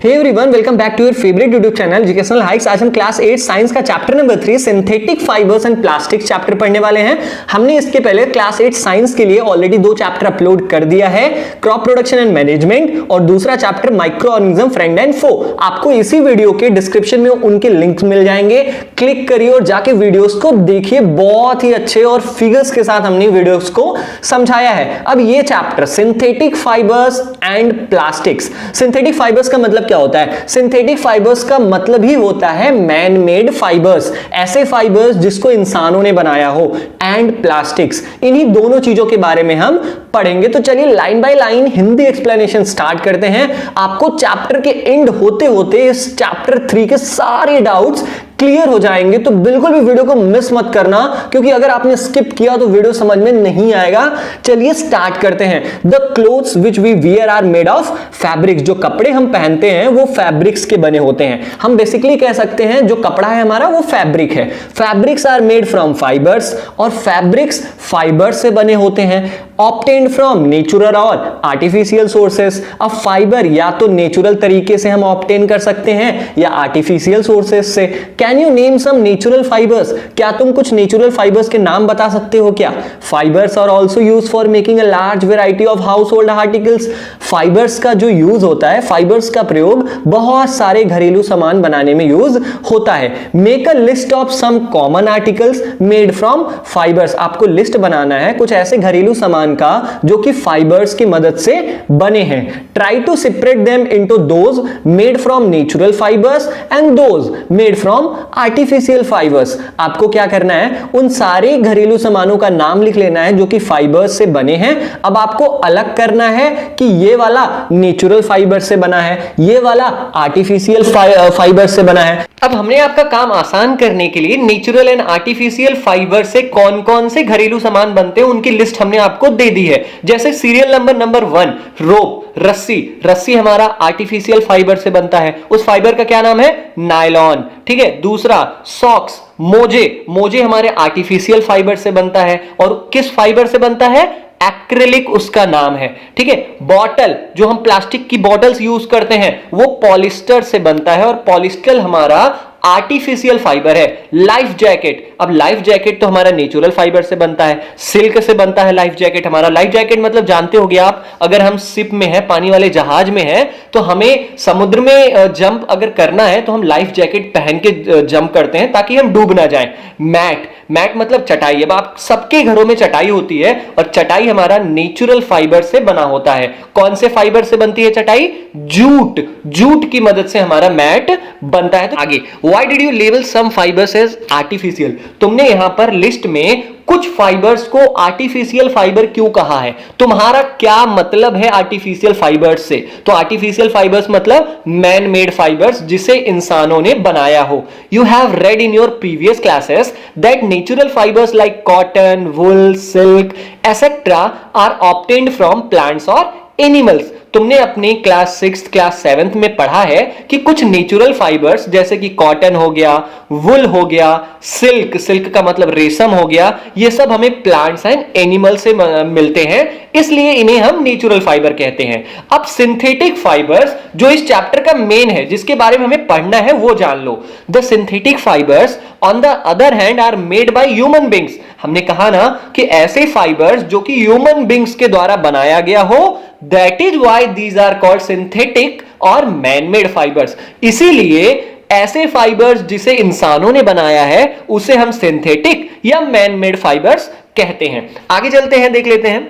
Hey everyone, welcome back to your favourite YouTube channel educational hikes. आज हम class 8 science का chapter number 3 synthetic fibres and plastics chapter पढ़ने वाले हैं। हमने इसके पहले क्लास 8 साइंस के लिए ऑलरेडी 2 चैप्टर अपलोड कर दिया है, क्रॉप प्रोडक्शन एंड मैनेजमेंट और दूसरा chapter microorganism friend and foe. आपको इसी वीडियो के डिस्क्रिप्शन में उनके लिंक्स मिल जाएंगे, क्लिक करिए और जाके वीडियोस को देखिए। बहुत ही अच्छे और फिगर्स के साथ हमने वीडियोस को समझाया है। अब ये chapter synthetic fibres and plastics. Synthetic fibres का मतलब क्या होता है? सिंथेटिक फाइबर्स का मतलब ही होता है मैन मेड फाइबर्स, ऐसे फाइबर्स जिसको इंसानों ने बनाया हो, एंड प्लास्टिक्स। इन्हीं दोनों चीजों के बारे में हम पढ़ेंगे। तो चलिए line by line Hindi explanation start करते हैं। आपको चैप्टर के एंड होते होते इस चैप्टर 3 के सारे डाउट्स क्लियर हो जाएंगे। तो बिल्कुल भी वीडियो को मिस मत करना, क्योंकि अगर आपने स्किप किया तो वीडियो समझ में नहीं आएगा। चलिए स्टार्ट करते हैं। The clothes which we wear are made of fabrics. जो कपड़े हम पहनते हैं वो फैब्रिक्स के बने होते हैं। हम बेसिकली कह सकते हैं जो कपड़ा है हमारा वो फैब्रिक है। Fabrics are made from fibres, और फैब्रिक्स फाइबर से बने होते हैं। ऑब्टेन्ड फ्रॉम नेचुरल और आर्टिफिशियल सोर्सेस। अब फाइबर या तो नेचुरल तरीके से हम ऑब्टेन कर सकते हैं या आर्टिफिशियल सोर्सेस से। Can you name some natural fibres? क्या तुम कुछ नेचुरल फाइबर्स के नाम बता सकते हो क्या? Fibres are also use for making a large variety of household articles. Fibres का जो यूज होता है, फाइबर्स का प्रयोग बहुत सारे घरेलू सामान बनाने में यूज होता है। Make a list of some common articles made from fibres. आपको लिस्ट बनाना है कुछ ऐसे घरेलू सामान का जो कि फाइबर्स की मदद से बने हैं। Try to separate them into those made from natural fibres and those made from artificial fibres. आपको क्या करना है, उन सारे घरेलू सामानों का नाम लिख लेना है जो कि फाइबर्स से बने हैं। अब आपको अलग करना है कि ये वाला नेचुरल फाइबर से बना है, ये वाला आर्टिफिशियल फाइबर से बना है। अब हमने आपका काम आसान करने के लिए नेचुरल एंड आर्टिफिशियल फाइबर से कौन कौन से घरेलू सामान बनते हैं उनकी लिस्ट हमने आपको दे दी है। जैसे सीरियल नंबर 1 रोप, रस्सी। रस्सी हमारा आर्टिफिशियल फाइबर से बनता है। उस फाइबर का क्या नाम है? नायलॉन। ठीक है। दूसरा सॉक्स, मोजे। मोजे हमारे आर्टिफिशियल फाइबर से बनता है। और किस फाइबर से बनता है? एक्रिलिक उसका नाम है। ठीक है। बॉटल, जो हम प्लास्टिक की बॉटल्स यूज करते हैं, वो पॉलिस्टर से बनता है, और पॉलिस्टर हमारा आर्टिफिशियल फाइबर है। लाइफ जैकेट, अब लाइफ जैकेट तो हमारा नेचुरल फाइबर से बनता है, सिल्क से बनता है लाइफ जैकेट हमारा। लाइफ जैकेट मतलब जानते होंगे आप, अगर हम शिप में है, पानी वाले जहाज में है, तो हमें समुद्र में जंप अगर करना है तो हम लाइफ जैकेट पहन के जंप करते हैं ताकि हम डूब ना जाएं। मैट, मैट मतलब चटाई। अब आप सबके घरों में चटाई होती है, और चटाई हमारा नेचुरल फाइबर से बना होता है। कौन से फाइबर से बनती है चटाई? जूट। जूट की मदद से हमारा मैट बनता है। तो आगे, why did you label some fibres as artificial? तुमने यहां पर लिस्ट में कुछ फाइबर्स को आर्टिफिशियल फाइबर क्यों कहा है? तुम्हारा क्या मतलब है आर्टिफिशियल फाइबर्स से? तो आर्टिफिशियल फाइबर्स मतलब मैन मेड फाइबर्स जिसे इंसानों ने बनाया हो। You have read in your previous classes that natural fibres like cotton, wool, silk etcetera are obtained from plants और एनिमल्स। तुमने अपनी क्लास 6 क्लास 7 में पढ़ा है कि कुछ नेचुरल फाइबर्स जैसे कि कॉटन हो गया, वुल हो गया, सिल्क, सिल्क का मतलब रेशम हो गया, ये सब हमें प्लांट्स एंड एनिमल से मिलते हैं, इसलिए इन्हें हम नेचुरल फाइबर कहते हैं। अब सिंथेटिक फाइबर्स जो इस चैप्टर का मेन है, जिसके बारे में हमें पढ़ना है, वो जान लो। The synthetic fibres on the other hand are made by human beings. हमने कहा ना कि ऐसे फाइबर्स जो कि ह्यूमन बींग्स के द्वारा बनाया गया हो, that is why these are called synthetic और मैन मेड फाइबर्स। इसीलिए ऐसे फाइबर्स जिसे इंसानों ने बनाया है उसे हम सिंथेटिक या मैन मेड फाइबर्स कहते हैं। आगे चलते हैं, देख लेते हैं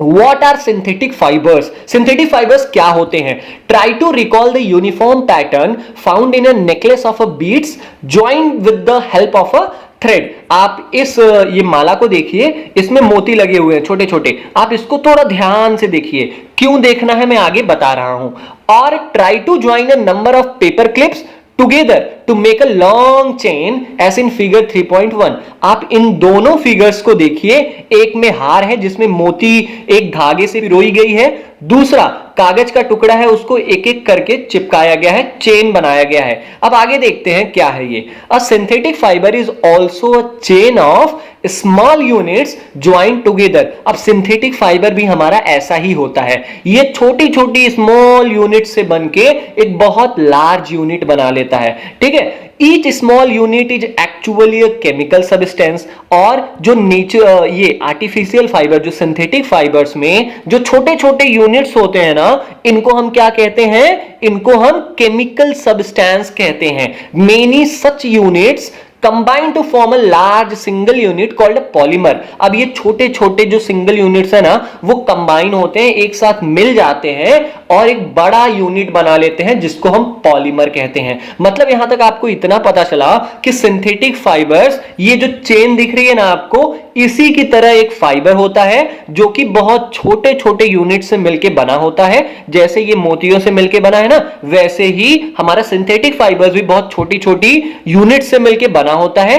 What are synthetic fibers? Synthetic fibers क्या होते हैं? Try to recall the uniform pattern found in a necklace of a beads joined with the help of a thread. आप इस ये माला को देखिए, इसमें मोती लगे हुए हैं छोटे छोटे। आप इसको थोड़ा ध्यान से देखिए। क्यों देखना है मैं आगे बता रहा हूं। और try to join a number of paper clips together to make a long chain as in figure 3.1। आप इन दोनों फिगर्स को देखिए, एक में हार है जिसमें मोती एक धागे से पिरोई गई है, दूसरा कागज का टुकड़ा है, उसको एक एक करके चिपकाया गया है, चेन बनाया गया है। अब आगे देखते हैं क्या है ये। अ synthetic fibre is also a chain of small units joint together. अब सिंथेटिक फाइबर भी हमारा ऐसा ही होता है, ये छोटी छोटी स्मॉल यूनिट से बनके एक बहुत लार्ज यूनिट बना लेता है। ठीक है, each small unit is actually a chemical substance. और जो नेचर ये आर्टिफिशियल फाइबर, जो सिंथेटिक फाइबर्स में जो छोटे छोटे यूनिट्स होते हैं ना, इनको हम क्या कहते हैं? इनको हम केमिकल सब्सटेंस कहते हैं। Many such units combine to form a large single unit called polymer. अब ये छोटे छोटे जो सिंगल यूनिट्स है ना, वो कंबाइन होते हैं, एक साथ मिल जाते हैं और एक बड़ा यूनिट बना लेते हैं जिसको हम पॉलीमर कहते हैं। मतलब यहां तक आपको इतना पता चला कि सिंथेटिक फाइबर्स, ये जो चेन दिख रही है ना आपको, इसी की तरह एक फाइबर होता है जो कि बहुत छोटे छोटे यूनिट से मिलकर बना होता है। जैसे ये मोतियों से मिलकर बना है ना, वैसे ही हमारा सिंथेटिक फाइबर्स भी बहुत छोटी छोटी यूनिट से मिलकर बना होता है।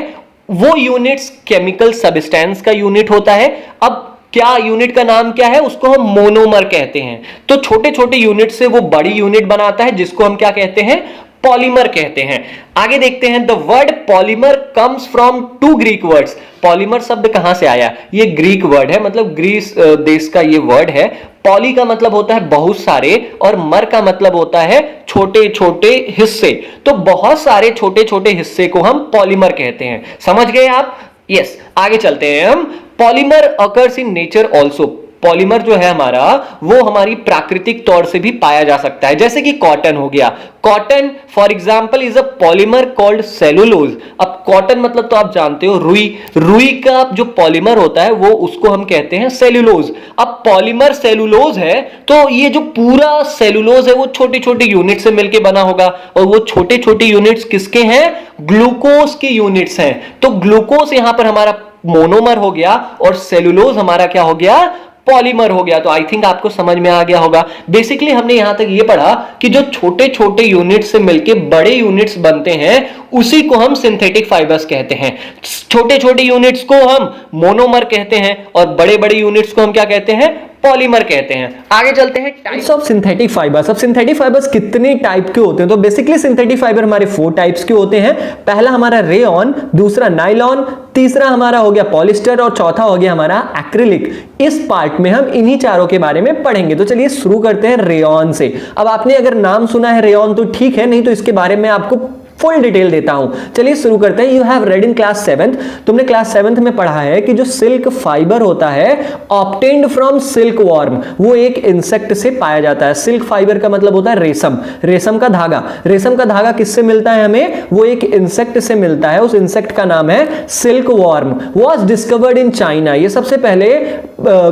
वो यूनिट्स केमिकल सब्सटेंस का यूनिट होता है। अब क्या यूनिट का नाम क्या है? उसको हम मोनोमर कहते हैं। तो छोटे छोटे यूनिट से वो बड़ी यूनिट बनाता है जिसको हम क्या कहते हैं? पॉलीमर कहते हैं। आगे देखते हैं, the word polymer comes from two Greek words. Polymer शब्द कहां से आया? ये ग्रीक वर्ड है, मतलब ग्रीस देश का ये वर्ड है। पॉली का मतलब होता है बहुत सारे और मर का मतलब होता है छोटे छोटे हिस्से। तो बहुत सारे छोटे छोटे हिस्से को हम पॉलीमर कहते हैं। समझ गए आप? यस, आगे चलते हैं हम। Polymer occurs in nature also. Polymer जो है हमारा, वो हमारी प्राकृतिक तौर से भी पाया जा सकता है। जैसे कि कॉटन हो गया, cotton for example is a polymer called cellulose. अब कॉटन मतलब तो आप जानते हो रुई, रुई का जो पॉलीमर होता है वो उसको हम कहते हैं सेलुलोज। अब पॉलीमर सेलुलोज है तो ये जो पूरा सेलुलोज है वो छोटी छोटी यूनिट से मिलकर बना होगा, और वो छोटे छोटे यूनिट्स किसके हैं? ग्लूकोज के यूनिट्स हैं। तो ग्लूकोज यहां पर हमारा मोनोमर हो गया और सेलुलोज हमारा क्या हो गया? पॉलीमर हो गया। तो आई थिंक आपको समझ में आ गया होगा। बेसिकली हमने यहां तक ये पढ़ा कि जो छोटे छोटे यूनिट्स से मिलकर बड़े यूनिट्स बनते हैं उसी को हम सिंथेटिक फाइबर्स कहते हैं। छोटे छोटे यूनिट्स को हम मोनोमर कहते हैं और बड़े बड़े यूनिट्स को हम क्या कहते हैं? पॉलीमर कहते हैं। आगे चलते हैं, टाइप्स ऑफ सिंथेटिक फाइबर्स। अब सिंथेटिक फाइबर्स कितने टाइप के होते हैं? तो बेसिकली सिंथेटिक फाइबर हमारे 4 टाइप्स के होते हैं। पहला हमारा रेयॉन, दूसरा नाइलॉन, तीसरा हमारा हो गया पॉलिस्टर और चौथा हो गया हमारा एक्रिलिक। इस पार्ट में हम इन्हीं चारों के बारे में पढ़ेंगे। तो चलिए शुरू करते हैं रेयॉन से। अब आपने अगर नाम सुना है रेयॉन तो ठीक है, नहीं तो इसके बारे में आपको फुल डिटेल देता हूं। चलिए शुरू करते हैं। You have read in class 7th, तुमने क्लास 7th में पढ़ा है कि जो सिल्क फाइबर होता है ऑब्टेन्ड फ्रॉम सिल्क वॉर्म, वो एक इंसेक्ट से पाया जाता है। सिल्क फाइबर का मतलब होता है रेशम, रेशम का धागा। रेशम का धागा किससे मिलता है हमें? वो एक इंसेक्ट से मिलता है। उस इंसेक्ट का नाम है silk worm. Was discovered in China, ये सबसे पहले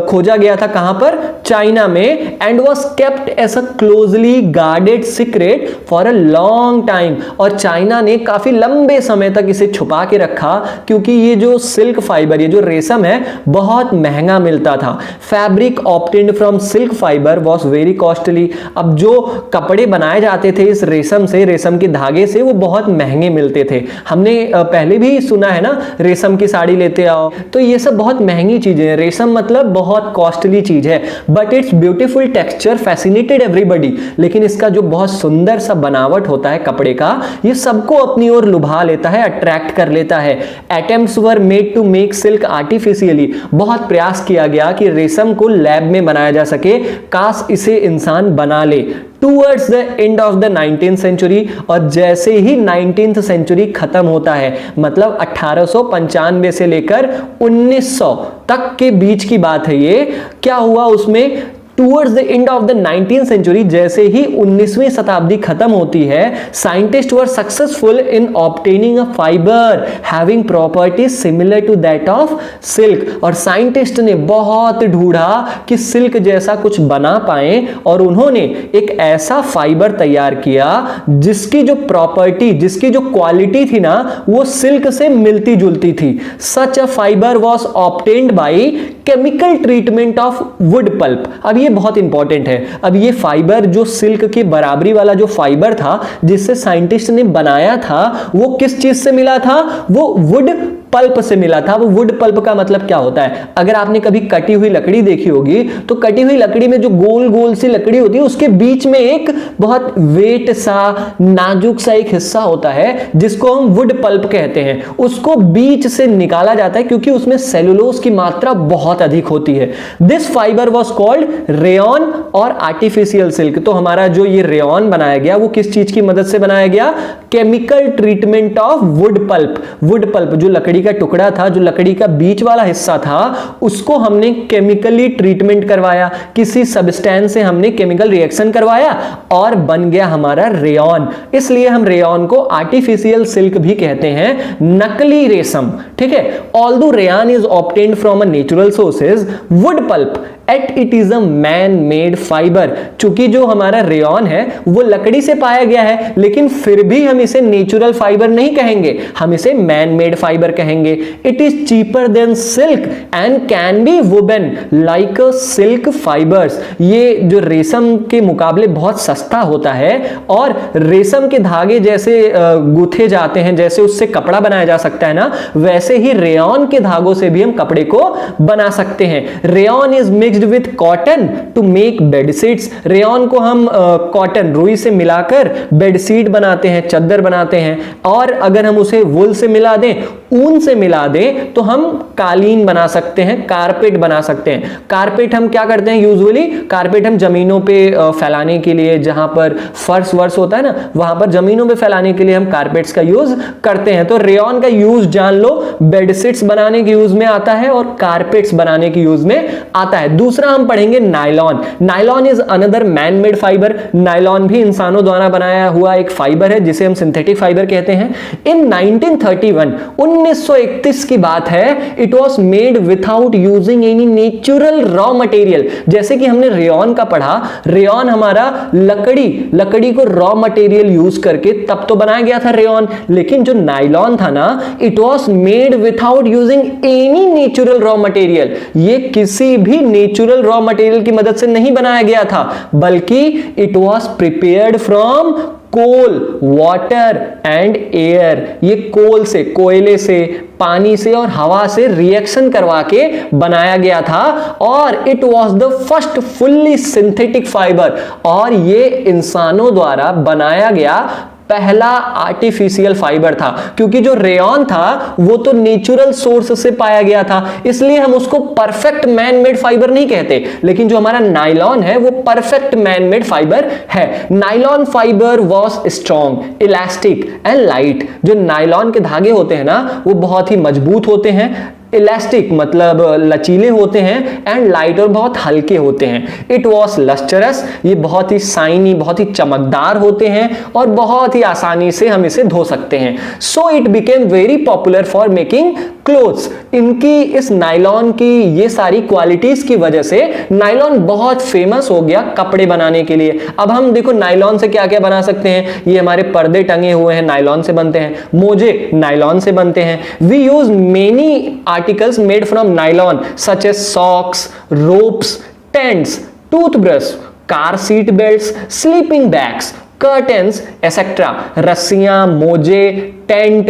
खोजा गया था कहां पर? चाइना में। And was kept as a closely guarded secret for a long time, और चाइना ने काफी लंबे समय तक इसे छुपा के रखा क्योंकि ये जो सिल्क फाइबर, ये जो रेशम है, बहुत महंगा मिलता था। Fabric obtained from silk fibre was very costly. अब जो कपड़े बनाए जाते थे इस रेशम से, रेशम के धागे से, वो बहुत महंगे मिलते थे। हमने पहले भी सुना है ना, रेशम की साड़ी लेते आओ, तो ये सब बहुत महंगी चीजें हैं। रेशम मतलब बहुत कॉस्टली चीज है। But it's beautiful texture fascinated everybody, लेकिन इसका जो बहुत सुंदर सा बनावट होता है कपड़े का, ये सबको अपनी ओर लुभा लेता है, अट्रैक्ट कर लेता है। Attempts were made to make silk artificially, बहुत प्रयास किया गया कि रेशम को लैब में बनाया जा सके, काश इसे इंसान बना ले। Towards the end of the 19th century, और जैसे ही 19th सेंचुरी खत्म होता है, मतलब 1895 से लेकर 1900 तक के बीच की बात है ये, क्या हुआ उसमें? Towards the end of the 19th century, जैसे ही 19वीं शताब्दी खत्म होती है, scientist were successful in obtaining a fibre having properties similar to that of silk. और साइंटिस्ट ने बहुत ढूंढा कि सिल्क जैसा कुछ बना पाए, और उन्होंने एक ऐसा फाइबर तैयार किया जिसकी जो प्रॉपर्टी, जिसकी जो क्वालिटी थी ना, वो सिल्क से मिलती जुलती थी। Such a fibre was obtained by chemical treatment of wood pulp. अब ये ये बहुत इंपॉर्टेंट है। अब ये फाइबर जो सिल्क के बराबरी वाला जो फाइबर था जिससे साइंटिस्ट ने बनाया था, वो किस चीज से मिला था? वो वुड पल्प से मिला था। वो वुड पल्प का मतलब क्या होता है? अगर आपने कभी कटी हुई लकड़ी देखी होगी तो कटी हुई लकड़ी में जो गोल गोल सी लकड़ी होती है उसके बीच में एक बहुत वेट सा, नाजुक सा एक हिस्सा होता है जिसको हम वुड पल्प कहते हैं। उसको बीच से निकाला जाता है क्योंकि उसमें सेलुलोज की मात्रा बहुत अधिक होती है। This fibre was called rayon और आर्टिफिशियल सिल्क। तो हमारा जो ये रेयॉन बनाया गया वो किस चीज की मदद से बनाया गया? Chemical treatment of wood pulp. Wood pulp जो लकड़ी का टुकड़ा था, जो लकड़ी का बीच वाला हिस्सा था, उसको हमने केमिकली ट्रीटमेंट करवाया, किसी सब्सटेंस से हमने केमिकल रिएक्शन करवाया और बन गया हमारा रेयॉन। इसलिए हम रेयॉन को आर्टिफिशियल सिल्क भी कहते हैं, नकली रेशम। ठीक है। Although rayon is obtained from a natural sources, wood pulp at it is a man made fibre. चूंकि जो हमारा रेयॉन है वो लकड़ी से पाया गया है, लेकिन फिर भी हम इसे नेचुरल फाइबर नहीं कहेंगे, हम इसे मैन मेड फाइबर कहेंगे। It is cheaper than silk and can be woven like silk fibres. ये जो रेशम के मुकाबले बहुत सस्ता होता है और रेशम के धागे जैसे गूथे जाते हैं, जैसे उससे कपड़ा बनाया जा सकता है ना, वैसे ही रेयॉन के धागों से भी हम कपड़े को बना सकते हैं। Rayon is mixed with cotton to make bedsheets. Rayon को हम कॉटन, रुई से मिलाकर बेडशीट बनाते हैं, चादर बनाते हैं। और अगर हम उसे वुल से मिला दें, ऊन से मिला दें, तो हम कालीन बना सकते हैं, कारपेट बना सकते हैं। कारपेट हम क्या करते हैं यूजुअली? कारपेट हम जमीनों पे फैलाने के लिए, जहां पर फर्श वर्श होता है ना, वहां पर जमीनों पे फैलाने के लिए हम कारपेट्स का यूज करते हैं। तो रेयॉन का यूज जान लो, बेडशीट्स बनाने के यूज में आता है और कारपेट्स बनाने के यूज में आता है। दूसरा हम पढ़ेंगे nylon. Nylon is another man made fibre. Nylon भी इंसानों द्वारा बनाया हुआ एक फाइबर है जिसे हम सिंथेटिक फाइबर कहते हैं। इन 1931 की बात है, it was made without using any natural raw material. जैसे कि हमने रेयॉन का पढ़ा, रेयॉन हमारा लकड़ी को रॉ मटेरियल यूज करके तब तो बनाया गया था रेयॉन, लेकिन जो नायलॉन था ना, it was made without using any natural raw material. ये किसी भी नेचुरल रॉ मटेरियल की मदद से नहीं बनाया गया था, बल्कि it was prepared from coal, water and air. ये कोल से, कोयले से, पानी से और हवा से रिएक्शन करवा के बनाया गया था और it was the first fully synthetic fibre. और ये इंसानों द्वारा बनाया गया पहला आर्टिफिशियल फाइबर था, क्योंकि जो रेयॉन था वो तो नेचुरल सोर्स से पाया गया था, इसलिए हम उसको परफेक्ट मैन मेड फाइबर नहीं कहते। लेकिन जो हमारा नायलॉन है वो परफेक्ट मैन मेड फाइबर है। Nylon fibre was strong, elastic and light. जो नायलॉन के धागे होते हैं ना, वो बहुत ही मजबूत होते हैं, इलास्टिक मतलब लचीले होते हैं, एंड लाइट और बहुत हल्के होते हैं। इट वॉज लस्टरस, ये बहुत ही शाइनी, बहुत ही चमकदार होते हैं और बहुत ही आसानी से हम इसे धो सकते हैं। So it became very popular for making clothes. इनकी, इस नायलॉन की ये सारी क्वालिटीज की वजह से नायलॉन बहुत फेमस हो गया कपड़े बनाने के लिए। अब हम देखो नायलॉन से क्या क्या बना सकते हैं। ये हमारे पर्दे टंगे हुए हैं, नायलॉन से बनते हैं। मोजे नायलॉन से बनते हैं। We use many articles made from nylon such as socks, ropes, tents, toothbrush, car seat belts, sleeping bags, curtains, etc. रस्सियां, मोजे, टेंट,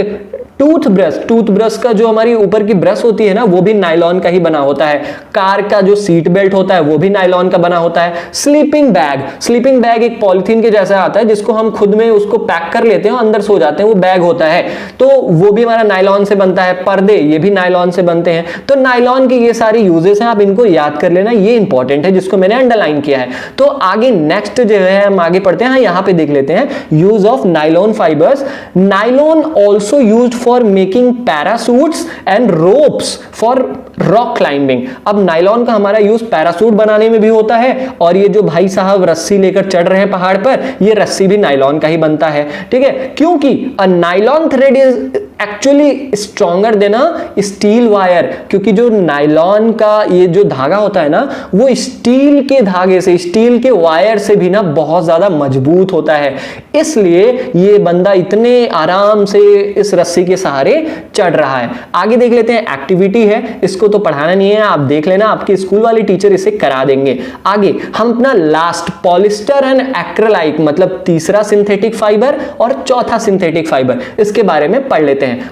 टूथब्रश का जो हमारी ऊपर की ब्रश होती है ना, वो भी नायलॉन का ही बना होता है। कार का जो सीट बेल्ट होता है वो भी नायलॉन का बना होता है। स्लीपिंग बैग एक पॉलिथीन के जैसा आता है जिसको हम खुद में उसको पैक कर लेते हैं और अंदर सो जाते हैं, वो बैग होता है, तो वो भी हमारा नायलॉन से बनता है। पर्दे ये भी नायलॉन से बनते हैं। तो नायलॉन के ये सारी यूजेस हैं, आप इनको याद कर लेना, ये इंपॉर्टेंट है जिसको मैंने अंडरलाइन किया है। तो आगे नेक्स्ट जो है हम आगे पढ़ते हैं। यहां पे देख लेते हैं use of nylon fibres. Nylon also used for making parachutes and ropes for rock climbing। अब नायलॉन का हमारा यूज पैरासूट बनाने में भी होता है, और ये जो भाई साहब रस्सी लेकर चढ़ रहे हैं पहाड़ पर, ये रस्सी भी नायलॉन का ही बनता है। ठीक है, क्योंकि a nylon thread is actually stronger than a steel wire. क्योंकि जो नायलॉन का ये जो धागा होता है ना, वो स्टील के धागे से, स्टील के वायर से भी ना बहुत ज्यादा मजबूत होता है। इसलिए ये बंदा इतने आराम से इस रस्सी के सहारे चढ़ रहा है। आगे देख लेते हैं, एक्टिविटी है, इसको तो पढ़ाना नहीं है, आप देख लेना, आपके स्कूल वाले टीचर इसे करा देंगे। आगे हम अपना लास्ट पॉलिस्टर एंड एक्रेलाइक मतलब तीसरा सिंथेटिक फाइबर और चौथा सिंथेटिक फाइबर, इसके बारे में पढ़ लेते हैं।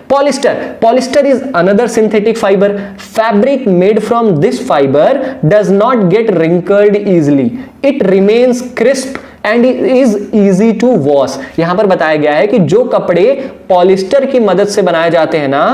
Polyester is another synthetic fibre. Fabric made from this fibre does not get wrinkled easily, it remains crisp and is easy to wash. यहां पर बताया गया है कि जो कपड़े पॉलिस्टर की मदद से बनाए जाते हैं ना,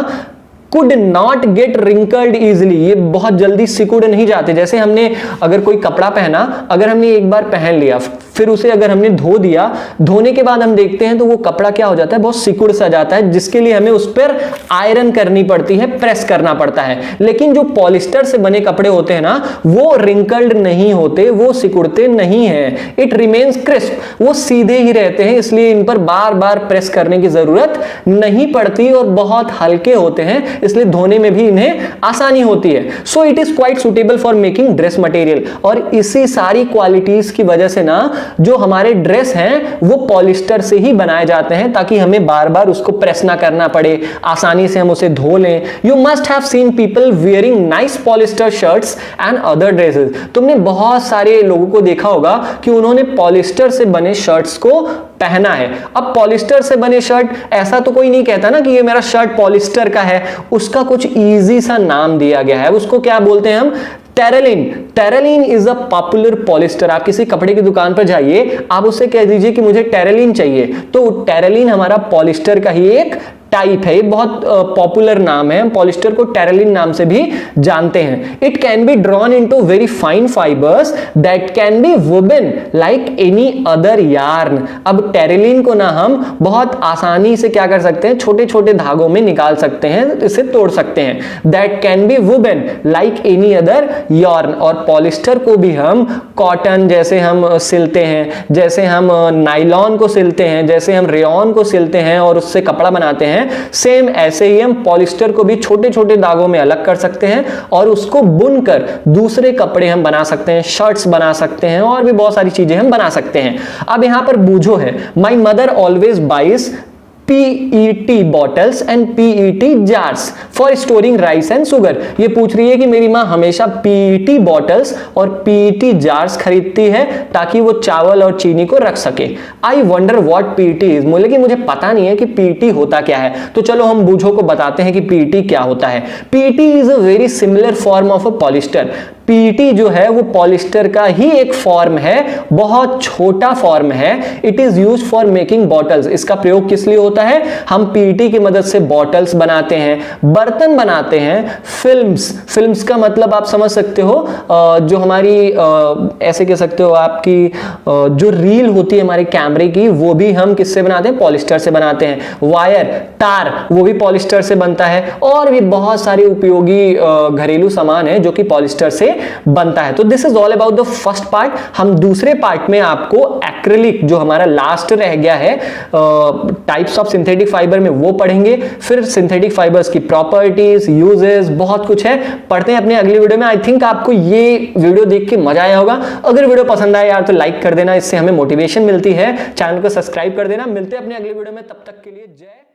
could not get wrinkled easily, ये बहुत जल्दी सिकुड़ नहीं जाते। जैसे हमने अगर कोई कपड़ा पहना, अगर हमने एक बार पहन लिया, फिर उसे अगर हमने धो दिया, धोने के बाद हम देखते हैं तो वो कपड़ा क्या हो जाता है, बहुत सिकुड़ सा जाता है, जिसके लिए हमें उस पर आयरन करनी पड़ती है, प्रेस करना पड़ता है। लेकिन जो पॉलिस्टर से बने कपड़े होते हैं ना, वो रिंकल्ड नहीं होते, वो सिकुड़ते नहीं है। इट रिमेन्स क्रिस्प, वो सीधे ही रहते हैं, इसलिए इन पर बार बार प्रेस करने की जरूरत नहीं पड़ती और बहुत हल्के होते हैं, इसलिए धोने में भी इन्हें आसानी होती है। So it is quite suitable for making dress material. और इसी सारी क्वालिटीज की वजह से ना जो हमारे ड्रेस हैं वो पॉलिस्टर से ही बनाए जाते हैं, ताकि हमें बार बार उसको प्रेस ना करना पड़े, आसानी से हम उसे धो लें। You must have seen people wearing nice polyester shirts and other dresses. तुमने बहुत सारे लोगों को देखा होगा कि उन्होंने पॉलिस्टर से बने शर्ट्स को पहना है। अब पॉलिस्टर से बने शर्ट, ऐसा तो कोई नहीं कहता ना कि ये मेरा शर्ट पॉलिस्टर का है, उसका कुछ इजी सा नाम दिया गया है। उसको क्या बोलते हैं हम? Terylene. Terylene is a popular polyester. आप किसी कपड़े की दुकान पर जाइए, आप उससे कह दीजिए कि मुझे टेरेलिन चाहिए, तो टेरेलिन हमारा पॉलिस्टर का ही एक टाइप है, बहुत पॉपुलर नाम है, हम पॉलिस्टर को टेरेलिन नाम से भी जानते हैं। It can be drawn into very fine fibres that can be woven like any other yarn. अब टेरेलिन को ना हम बहुत आसानी से क्या कर सकते हैं, छोटे छोटे धागों में निकाल सकते हैं, इसे तोड़ सकते हैं। That can be woven like any other yarn. और पॉलिस्टर को भी हम कॉटन जैसे हम सिलते हैं, जैसे हम नाइलॉन को सिलते हैं, जैसे हम रेयॉन को सिलते हैं और उससे कपड़ा बनाते हैं, सेम ऐसे ही हम पॉलिस्टर को भी छोटे छोटे दागों में अलग कर सकते हैं और उसको बुनकर दूसरे कपड़े हम बना सकते हैं, शर्ट्स बना सकते हैं और भी बहुत सारी चीजें हम बना सकते हैं। अब यहां पर बूझो है, my mother always buys PET bottles and PET jars for storing rice and sugar। ये पूछ रही है कि मेरी माँ हमेशा PET bottles और PET jars खरीदती है ताकि वो चावल और चीनी को रख सके। I wonder what PET is। लेकिन मुझे पता नहीं है कि PET होता क्या है, तो चलो हम बूझो को बताते हैं कि PET क्या होता है। PET is a very similar form of a polyester। PET जो है वो पॉलिस्टर का ही एक फॉर्म है, बहुत छोटा फॉर्म है। It is used for making bottles. इसका प्रयोग किस लिए होता है? हम PET की मदद से बॉटल्स बनाते हैं, बर्तन बनाते हैं। फिल्म्स का मतलब आप समझ सकते हो, जो हमारी ऐसे कह सकते हो आपकी जो रील होती है हमारे कैमरे की, वो भी हम किससे बनाते हैं? पॉलिस्टर से बनाते हैं। वायर, तार, वो भी पॉलिस्टर से बनता है। और भी बहुत सारे उपयोगी घरेलू सामान है जो कि पॉलिस्टर से बनता है। तो this is all about the first part. हम दूसरे पार्ट में आपको एक्रिलिक, जो हमारा लास्ट रह गया है टाइप्स ऑफ सिंथेटिक फाइबर में, वो पढ़ेंगे। फिर सिंथेटिक फाइबर्स की प्रॉपर्टीज, यूजेस, बहुत कुछ है, पढ़ते हैं अपने अगली वीडियो में। आई थिंक आपको ये वीडियो देख के मजा आया होगा। अगर वीडियो पसंद आए यार तो लाइक कर देना, इससे हमें मोटिवेशन मिलती है। चैनल को सब्सक्राइब कर देना। मिलते हैं अपने अगली वीडियो में, तब तक के लिए जय